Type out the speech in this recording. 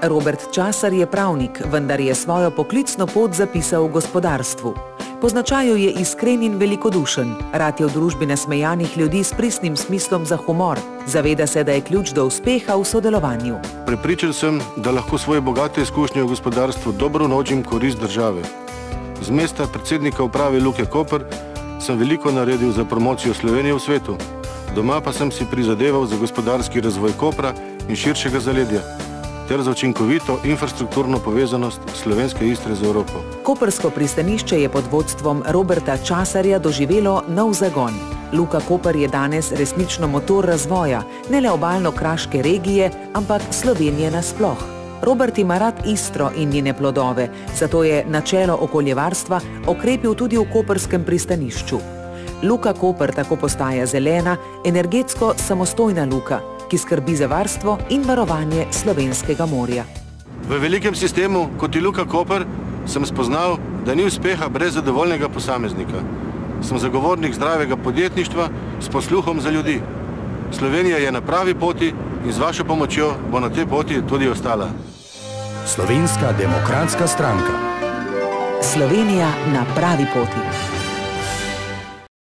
Robert Časar je pravnik, vendar je svojo poklicno pot zapisal v gospodarstvu. Po značaju je iskren in velikodušen, rad je v družbi nasmejanih ljudi s pristnim smislom za humor. Zaveda se, da je ključ do uspeha v sodelovanju. Prepričan sem, da lahko svoje bogate izkušnje v gospodarstvu dobro vnožim korist države. Z mesta predsednika uprave Luke Koper sem veliko naredil za promocijo Slovenije v svetu. Doma pa sem si prizadeval za gospodarski razvoj Kopra in širšega zaledja ter za učinkovito infrastrukturno povezanost slovenske Istre z Evropo. Koprsko pristanišče je pod vodstvom Roberta Časarja doživelo nov zagon. Luka Koper je danes resnično motor razvoja, ne le obalno-kraške regije, ampak Slovenije nasploh. Robert ima rad Istro in njene plodove, zato je načelo okoljevarstva okrepil tudi v koprskem pristanišču. Luka Koper tako postaja zelena, energetsko samostojna luka, ki skrbi za varstvo in varovanje slovenskega morja. V velikem sistemu, kot je Luka Koper, sem spoznal, da ni uspeha brez zadovoljnega posameznika. Sem zagovornik zdravega podjetništva s posluhom za ljudi. Slovenija je na pravi poti in z vašo pomočjo bo na tej poti tudi ostala. Slovenska demokratska stranka. Slovenija na pravi poti.